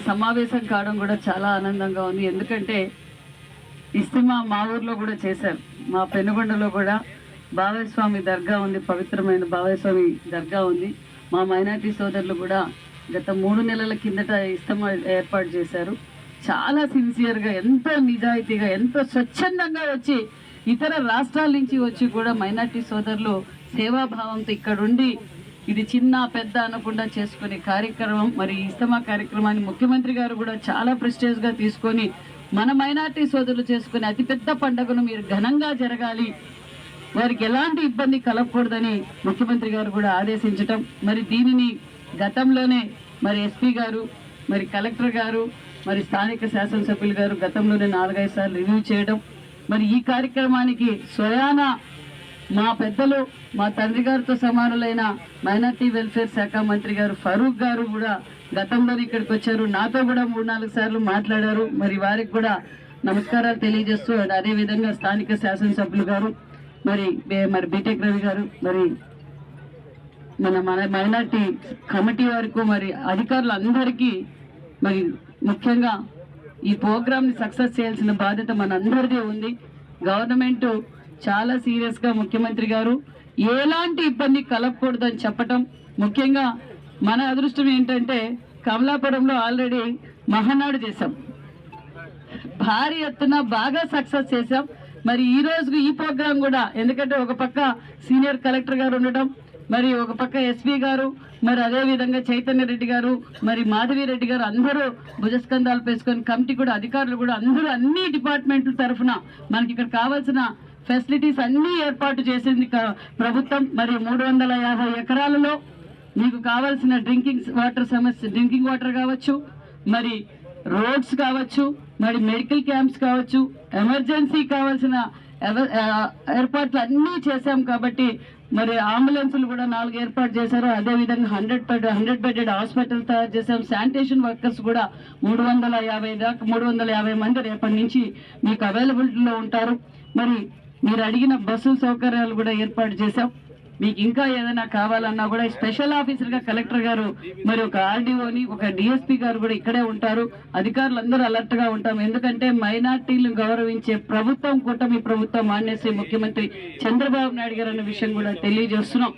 సమావేశం కావడం కూడా చాలా ఆనందంగా ఉంది. ఎందుకంటే ఇస్తిమా మా ఊర్లో కూడా చేశారు. మా పెనుగొండలో కూడా బావయ్య స్వామి దర్గా ఉంది, పవిత్రమైన బావయ్య స్వామి దర్గా ఉంది. మా మైనార్టీ సోదరులు కూడా గత 3 నెలల కిందట ఇస్తిమా ఏర్పాటు చేశారు. చాలా సిన్సియర్గా, ఎంతో నిజాయితీగా, ఎంతో స్వచ్ఛందంగా వచ్చి ఇతర రాష్ట్రాల నుంచి వచ్చి కూడా మైనార్టీ సోదరులు సేవాభావంతో ఇక్కడుండి ఇది చిన్న పెద్ద అనకుండా చేసుకునే కార్యక్రమం. మరి ఇస్తమా కార్యక్రమాన్ని ముఖ్యమంత్రి గారు కూడా చాలా ప్రెస్టేజ్గా తీసుకొని మన మైనార్టీ సోదరులు చేసుకునే అతిపెద్ద పండుగను మీరు ఘనంగా జరగాలి, వారికి ఎలాంటి ఇబ్బంది కలగకూడదని ముఖ్యమంత్రి గారు కూడా ఆదేశించటం. మరి దీనిని గతంలోనే మరి ఎస్పీ గారు, మరి కలెక్టర్ గారు, మరి స్థానిక శాసనసభ్యులు గారు గతంలోనే 4-5 సార్లు రివ్యూ చేయడం. మరి ఈ కార్యక్రమానికి స్వయాన మా పెద్దలు, మా తండ్రి గారితో సమానులైన మైనార్టీ వెల్ఫేర్ శాఖ మంత్రి గారు ఫరూక్ గారు కూడా గతంలో ఇక్కడికి వచ్చారు. నాతో కూడా 3-4 సార్లు మాట్లాడారు. మరి వారికి కూడా నమస్కారాలు తెలియజేస్తూ, అదేవిధంగా స్థానిక శాసనసభ్యులు గారు, మరి బీటెక్ రవి గారు, మరి మన మైనార్టీ కమిటీ వరకు, మరి అధికారులందరికీ, మరి ముఖ్యంగా ఈ ప్రోగ్రామ్ని సక్సెస్ చేయాల్సిన బాధ్యత మనందరిదే ఉంది. గవర్నమెంట్ చాలా సీరియస్గా ముఖ్యమంత్రి గారు ఎలాంటి ఇబ్బంది కలగకూడదని చెప్పటం. ముఖ్యంగా మన అదృష్టం ఏంటంటే కమలాపురంలో ఆల్రెడీ మహానాడు చేశాం, భారీ ఎత్తున బాగా సక్సెస్ చేశాం. మరి ఈ రోజు ఈ ప్రోగ్రాం కూడా, ఎందుకంటే ఒక పక్క సీనియర్ కలెక్టర్ గారు ఉండటం, మరి ఒక పక్క ఎస్పీ గారు, మరి అదేవిధంగా చైతన్య రెడ్డి గారు, మరి మాధవి రెడ్డి గారు అందరూ భుజస్కంధాలు పేసుకొని కమిటీ కూడా, అధికారులు కూడా అందరూ అన్ని డిపార్ట్మెంట్ల తరఫున మనకి ఇక్కడ కావాల్సిన ఫెసిలిటీస్ అన్నీ ఏర్పాటు చేసింది ప్రభుత్వం. మరి 350 ఎకరాలలో మీకు కావాల్సిన డ్రింకింగ్ వాటర్ కావచ్చు, మరి రోడ్స్ కావచ్చు, మరి మెడికల్ క్యాంప్స్ కావచ్చు, ఎమర్జెన్సీ కావాల్సిన ఏర్పాట్లు అన్నీ చేశాం. కాబట్టి మరి అంబులెన్సులు కూడా 4 ఏర్పాటు చేశారు. అదేవిధంగా 100 బెడెడ్ హాస్పిటల్ తయారు చేశాం. శానిటేషన్ వర్కర్స్ కూడా 350 మంది రేపటి నుంచి మీకు అవైలబిలిటీలో ఉంటారు. మరి మీరు అడిగిన బస్సు సౌకర్యాలు కూడా ఏర్పాటు చేశాం. మీకు ఇంకా ఏదైనా కావాలన్నా కూడా స్పెషల్ ఆఫీసర్గా కలెక్టర్ గారు, మరి ఒక ఆర్డీఓని, ఒక డిఎస్పీ గారు కూడా ఇక్కడే ఉంటారు. అధికారులందరూ అలర్ట్గా ఉంటాం. ఎందుకంటే మైనార్టీలను గౌరవించే ప్రభుత్వం, కూటమి ప్రభుత్వం, మాన్యశ్రీ ముఖ్యమంత్రి చంద్రబాబు నాయుడు గారు అనే విషయం కూడా తెలియజేస్తున్నాం.